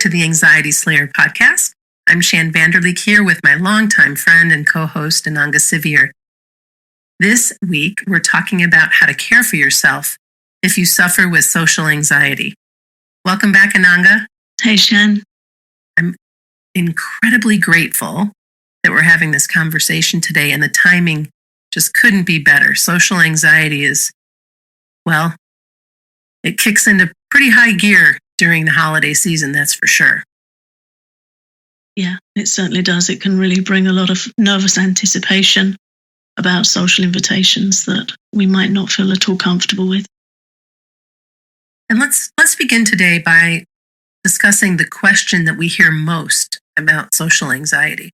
to the Anxiety Slayer podcast. I'm Shan Vanderleek here with my longtime friend and co-host Ananga Sivyer. This week, we're talking about how to care for yourself if you suffer with social anxiety. Welcome back, Ananga. Hey, Shan. I'm incredibly grateful that we're having this conversation today, and the timing just couldn't be better. Social anxiety is, well, it kicks into pretty high gear during the holiday season, that's for sure. Yeah, it certainly does. It can really bring a lot of nervous anticipation about social invitations that we might not feel at all comfortable with. And let's begin today by discussing the question that we hear most about social anxiety.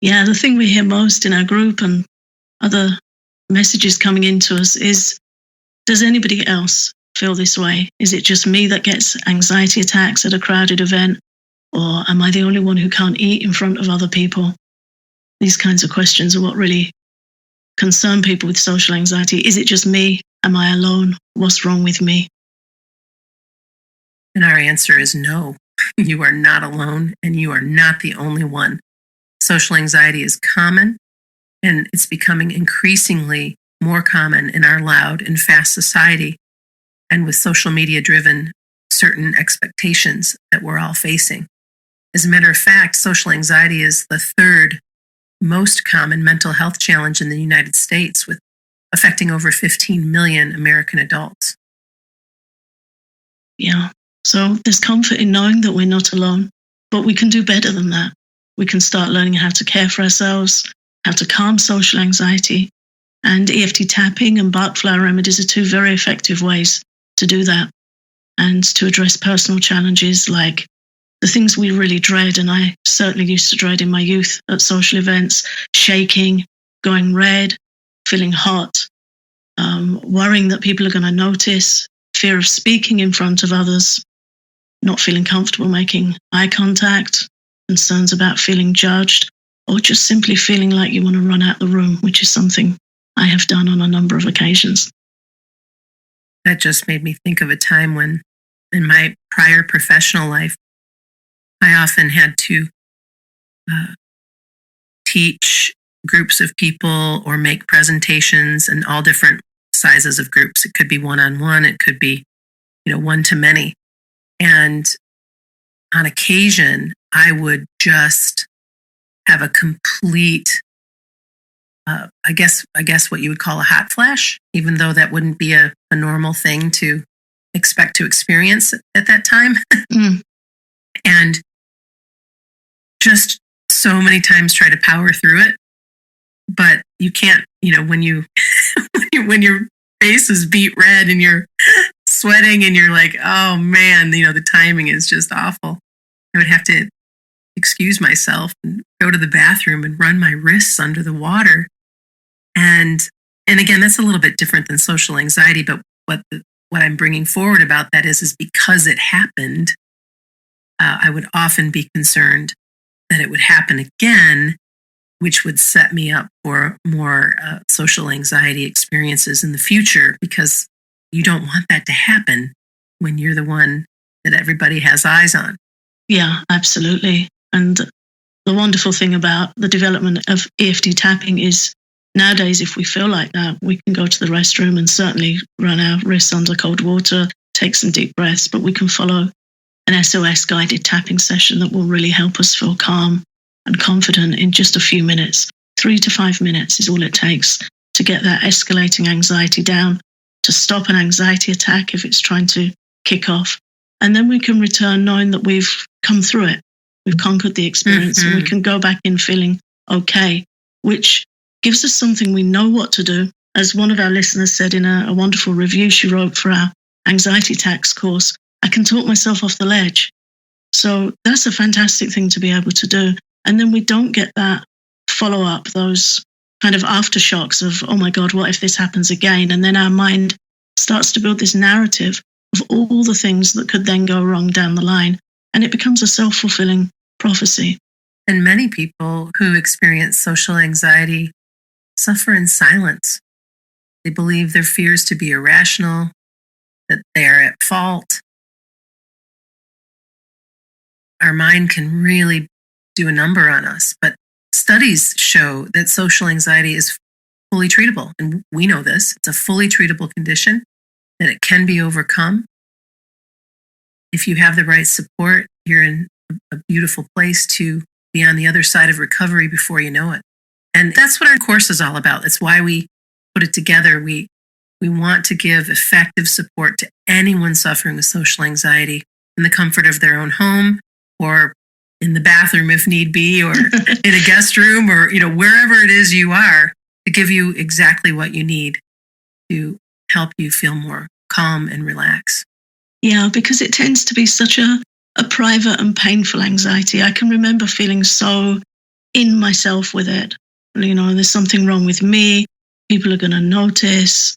Yeah, the thing we hear most in our group and other messages coming into us is, does anybody else feel this way? Is it just me that gets anxiety attacks at a crowded event? Or am I the only one who can't eat in front of other people? These kinds of questions are what really concern people with social anxiety. Is it just me? Am I alone? What's wrong with me? And our answer is no. You are not alone, and you are not the only one. Social anxiety is common, and it's becoming increasingly more common in our loud and fast society, and with social media-driven certain expectations that we're all facing. As a matter of fact, social anxiety is the third most common mental health challenge in the United States, with affecting over 15 million American adults. Yeah, so there's comfort in knowing that we're not alone, but we can do better than that. We can start learning how to care for ourselves, how to calm social anxiety, and EFT tapping and Bach flower remedies are two very effective ways to do that and to address personal challenges like the things we really dread, and I certainly used to dread in my youth at social events: shaking, going red, feeling hot, worrying that people are going to notice, fear of speaking in front of others, not feeling comfortable making eye contact, concerns about feeling judged, or just simply feeling like you want to run out the room, which is something I have done on a number of occasions. That just made me think of a time when, in my prior professional life, I often had to teach groups of people or make presentations in all different sizes of groups. It could be one-on-one, it could be, one-to-many. And on occasion, I would just have a complete, I guess what you would call a hot flash, even though that wouldn't be a normal thing to expect to experience at that time. And just so many times try to power through it. But you can't, when when your face is beet red and you're sweating and you're like, oh man, the timing is just awful. I would have to excuse myself and go to the bathroom and run my wrists under the water. And again, that's a little bit different than social anxiety, but what I'm bringing forward about that is because it happened, I would often be concerned that it would happen again, which would set me up for more social anxiety experiences in the future, because you don't want that to happen when you're the one that everybody has eyes on. Yeah, absolutely. And the wonderful thing about the development of EFT tapping is nowadays, if we feel like that, we can go to the restroom and certainly run our wrists under cold water, take some deep breaths, but we can follow an SOS guided tapping session that will really help us feel calm and confident in just a few minutes. 3 to 5 minutes is all it takes to get that escalating anxiety down, to stop an anxiety attack if it's trying to kick off. And then we can return knowing that we've come through it. We've conquered the experience, and we can go back in feeling okay, which gives us something we know what to do. As one of our listeners said in a wonderful review she wrote for our anxiety attacks course, I can talk myself off the ledge. So that's a fantastic thing to be able to do. And then we don't get that follow-up, those kind of aftershocks of, oh my God, what if this happens again? And then our mind starts to build this narrative of all the things that could then go wrong down the line. And it becomes a self-fulfilling prophecy. And many people who experience social anxiety suffer in silence. They believe their fears to be irrational, that they are at fault. our mind can really do a number on us. But studies show that social anxiety is fully treatable. And we know this. It's a fully treatable condition, that it can be overcome. If you have the right support, you're in a beautiful place to be on the other side of recovery before you know it. And that's what our course is all about. That's why we put it together. We want to give effective support to anyone suffering with social anxiety in the comfort of their own home, or in the bathroom if need be, or in a guest room, or wherever it is you are, to give you exactly what you need to help you feel more calm and relax. Yeah, because it tends to be such a private and painful anxiety. I can remember feeling so in myself with it. There's something wrong with me. People are going to notice.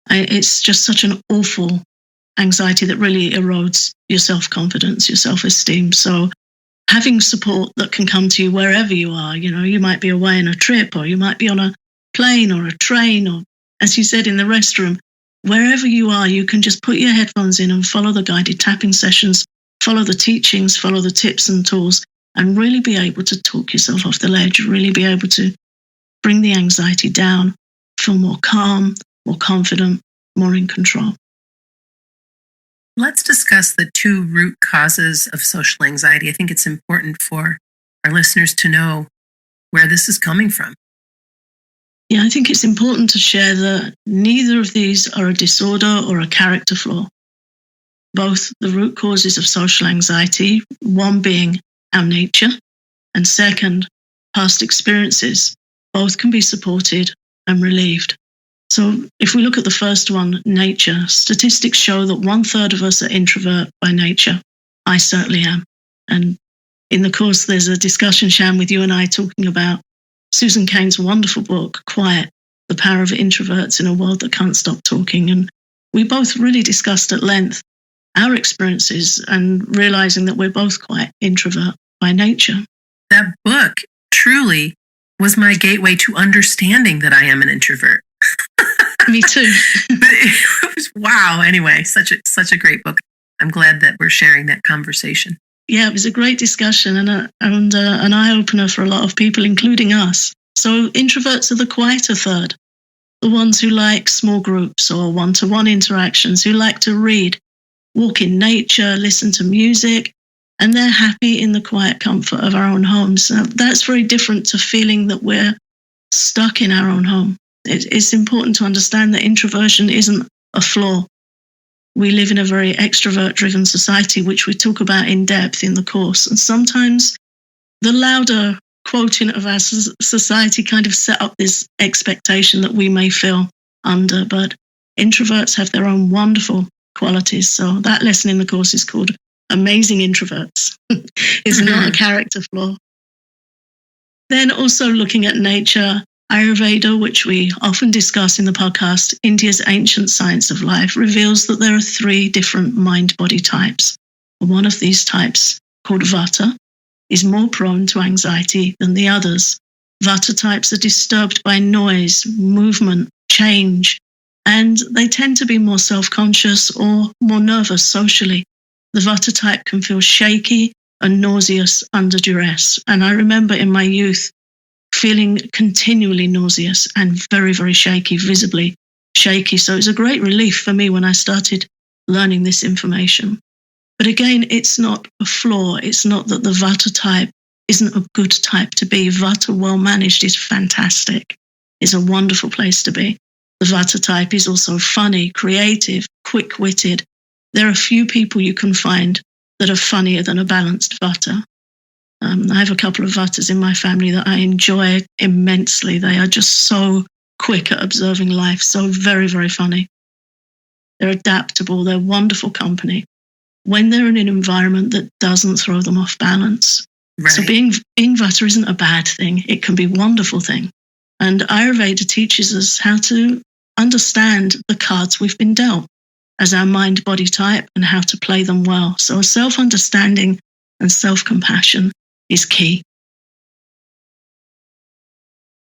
It's just such an awful anxiety that really erodes your self-confidence, your self-esteem. So having support that can come to you wherever you are, you might be away on a trip, or you might be on a plane or a train, or, as you said, in the restroom, wherever you are, you can just put your headphones in and follow the guided tapping sessions, follow the teachings, follow the tips and tools, and really be able to talk yourself off the ledge, really be able to bring the anxiety down, feel more calm, more confident, more in control. Let's discuss the 2 root causes of social anxiety. I think it's important for our listeners to know where this is coming from. Yeah, I think it's important to share that neither of these are a disorder or a character flaw. Both the root causes of social anxiety, one being our nature, and second, past experiences, both can be supported and relieved. So if we look at the first one, nature, statistics show that 1/3 of us are introvert by nature. I certainly am. And in the course, there's a discussion, Shan, with you and I talking about Susan Cain's wonderful book, Quiet, The Power of Introverts in a World That Can't Stop Talking. And we both really discussed at length our experiences and realizing that we're both quite introvert by nature. That book truly was my gateway to understanding that I am an introvert. Me too. But it was, wow. Anyway, such a great book. I'm glad that we're sharing that conversation. Yeah, it was a great discussion and an eye-opener for a lot of people, including us. So introverts are the quieter third, the ones who like small groups or one-to-one interactions, who like to read, walk in nature, listen to music, and they're happy in the quiet comfort of our own homes. That's very different to feeling that we're stuck in our own home. It's important to understand that introversion isn't a flaw. We live in a very extrovert-driven society, which we talk about in depth in the course. And sometimes the louder quotient of our society kind of set up this expectation that we may feel under, but introverts have their own wonderful qualities. So that lesson in the course is called Amazing Introverts. It's not a character flaw. Then also looking at nature, Ayurveda, which we often discuss in the podcast, India's ancient science of life, reveals that there are 3 different mind-body types. One of these types, called Vata, is more prone to anxiety than the others. Vata types are disturbed by noise, movement, change, and they tend to be more self-conscious or more nervous socially. The Vata type can feel shaky and nauseous under duress. And I remember in my youth feeling continually nauseous and very, very shaky, visibly shaky. So it was a great relief for me when I started learning this information. But again, it's not a flaw. It's not that the Vata type isn't a good type to be. Vata, well managed, is fantastic. It's a wonderful place to be. The Vata type is also funny, creative, quick-witted. There are few people you can find that are funnier than a balanced Vata. I have a couple of Vatas in my family that I enjoy immensely. They are just so quick at observing life, so very, very funny. They're adaptable, they're wonderful company when they're in an environment that doesn't throw them off balance. Right. So being Vata isn't a bad thing. It can be a wonderful thing. And Ayurveda teaches us how to understand the cards we've been dealt as our mind-body type and how to play them well. So self-understanding and self-compassion is key.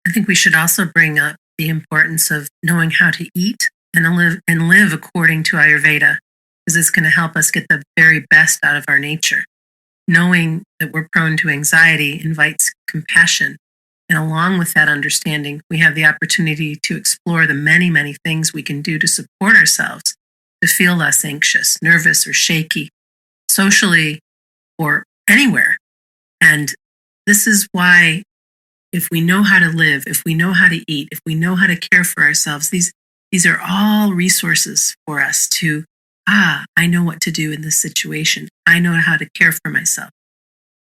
I think we should also bring up the importance of knowing how to eat and live according to Ayurveda, because it's going to help us get the very best out of our nature. knowing that we're prone to anxiety invites compassion. And along with that understanding, we have the opportunity to explore the many, many things we can do to support ourselves to feel less anxious, nervous, or shaky, socially or anywhere. And this is why, if we know how to live, if we know how to eat, if we know how to care for ourselves, these are all resources for us to, I know what to do in this situation. I know how to care for myself.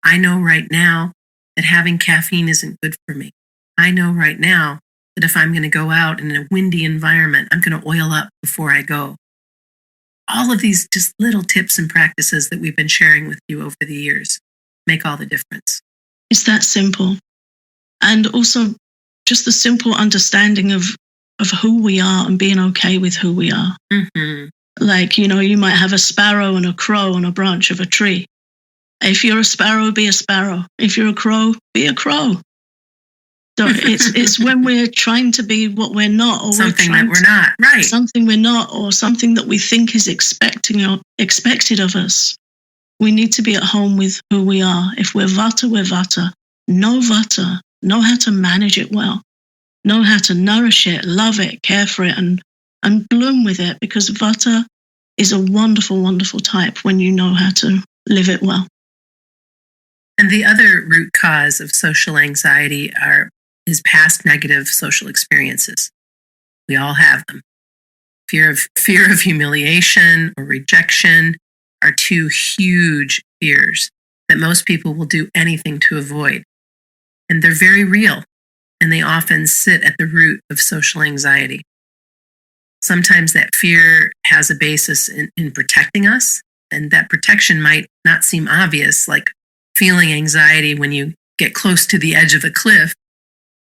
I know right now that having caffeine isn't good for me. I know right now that if I'm going to go out in a windy environment, I'm going to oil up before I go. All of these just little tips and practices that we've been sharing with you over the years make all the difference. It's that simple. And also just the simple understanding of who we are and being okay with who we are. Mm-hmm. Like, you might have a sparrow and a crow on a branch of a tree. If you're a sparrow, be a sparrow. If you're a crow, be a crow. So it's when we're trying to be what we're not, or something that we're not, right? Something we're not, or something that we think is expected of us. We need to be at home with who we are. If we're Vata, we're Vata. Know Vata. Know how to manage it well. Know how to nourish it, love it, care for it, and bloom with it, because Vata is a wonderful, wonderful type when you know how to live it well. And the other root cause of social anxiety is past negative social experiences. We all have them. Fear of humiliation or rejection are two huge fears that most people will do anything to avoid. And they're very real, and they often sit at the root of social anxiety. Sometimes that fear has a basis in protecting us, and that protection might not seem obvious, like feeling anxiety when you get close to the edge of a cliff.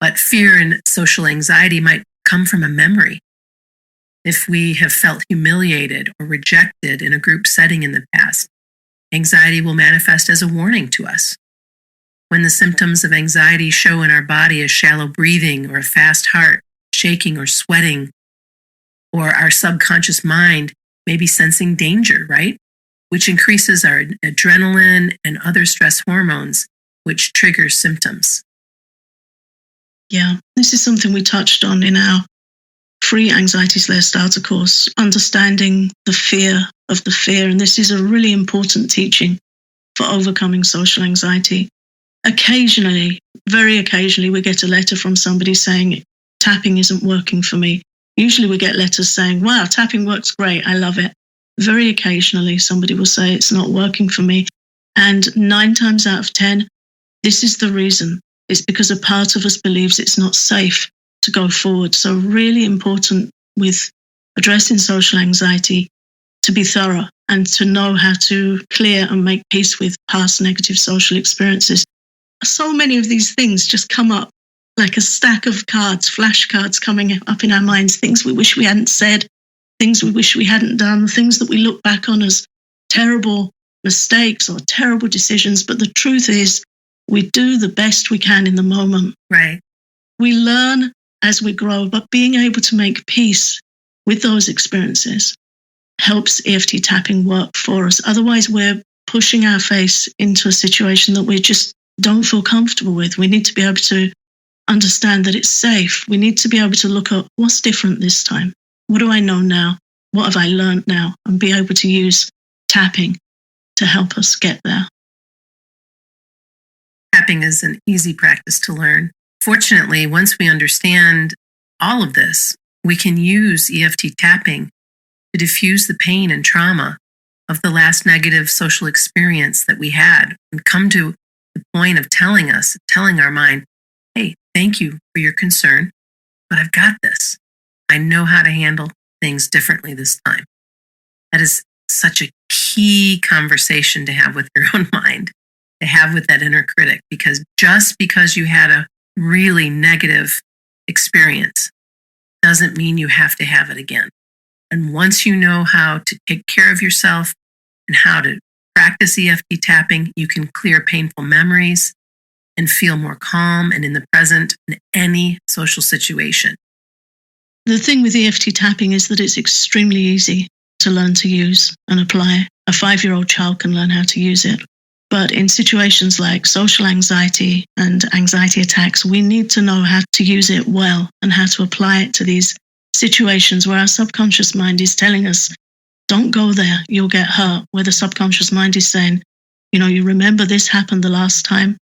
But fear and social anxiety might come from a memory. If we have felt humiliated or rejected in a group setting in the past, anxiety will manifest as a warning to us. When the symptoms of anxiety show in our body as shallow breathing or a fast heart, shaking or sweating, or our subconscious mind may be sensing danger, right? Which increases our adrenaline and other stress hormones, which triggers symptoms. Yeah, this is something we touched on in our free Anxiety Slayer starter course, understanding the fear of the fear. And this is a really important teaching for overcoming social anxiety. Occasionally, very occasionally, we get a letter from somebody saying, tapping isn't working for me. Usually we get letters saying, wow, tapping works great, I love it. Very occasionally, somebody will say, it's not working for me. And 9 times out of 10, this is the reason. It's because a part of us believes it's not safe to go forward. So really important with addressing social anxiety to be thorough and to know how to clear and make peace with past negative social experiences. So many of these things just come up like a stack of cards, flashcards coming up in our minds, things we wish we hadn't said, things we wish we hadn't done, things that we look back on as terrible mistakes or terrible decisions. But the truth is, we do the best we can in the moment. Right. We learn as we grow, but being able to make peace with those experiences helps EFT tapping work for us. Otherwise, we're pushing our face into a situation that we just don't feel comfortable with. We need to be able to understand that it's safe. We need to be able to look at what's different this time. What do I know now? What have I learned now? And be able to use tapping to help us get there. Tapping is an easy practice to learn. Fortunately, once we understand all of this, we can use EFT tapping to diffuse the pain and trauma of the last negative social experience that we had and come to the point of telling our mind, hey, thank you for your concern, but I've got this. I know how to handle things differently this time. That is such a key conversation to have with your own mind, to have with that inner critic, because just because you had a really negative experience doesn't mean you have to have it again. And once you know how to take care of yourself and how to practice EFT tapping, you can clear painful memories and feel more calm and in the present in any social situation. The thing with EFT tapping is that it's extremely easy to learn to use and apply. A 5-year-old child can learn how to use it. But in situations like social anxiety and anxiety attacks, we need to know how to use it well and how to apply it to these situations where our subconscious mind is telling us, don't go there, you'll get hurt. Where the subconscious mind is saying, you remember this happened the last time.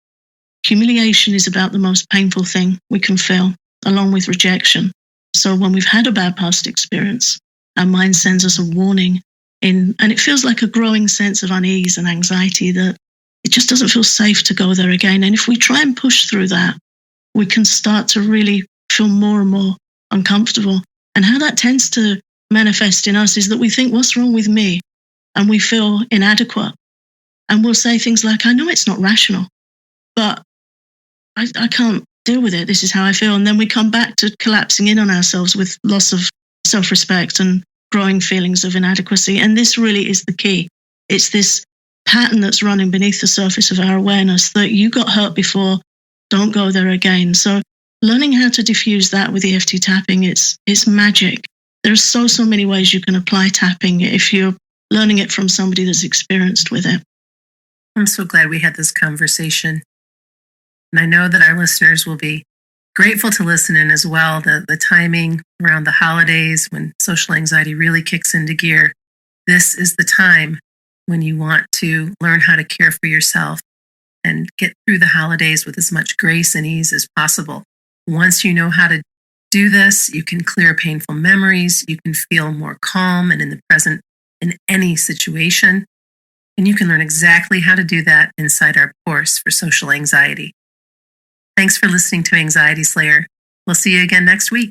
Humiliation is about the most painful thing we can feel, along with rejection. So when we've had a bad past experience, our mind sends us a warning and it feels like a growing sense of unease and anxiety that it just doesn't feel safe to go there again. And if we try and push through that, we can start to really feel more and more uncomfortable. And how that tends to manifest in us is that we think, what's wrong with me? And we feel inadequate. And we'll say things like, I know it's not rational, but I can't deal with it. This is how I feel. And then we come back to collapsing in on ourselves with loss of self-respect and growing feelings of inadequacy. And this really is the key. It's this pattern that's running beneath the surface of our awareness that you got hurt before, don't go there again. So learning how to diffuse that with EFT tapping, it's magic. There's so many ways you can apply tapping if you're learning it from somebody that's experienced with it. I'm so glad we had this conversation. And I know that our listeners will be grateful to listen in as well. The timing around the holidays when social anxiety really kicks into gear. This is the time when you want to learn how to care for yourself and get through the holidays with as much grace and ease as possible. Once you know how to do this, you can clear painful memories, you can feel more calm and in the present in any situation, and you can learn exactly how to do that inside our course for social anxiety. Thanks for listening to Anxiety Slayer. We'll see you again next week.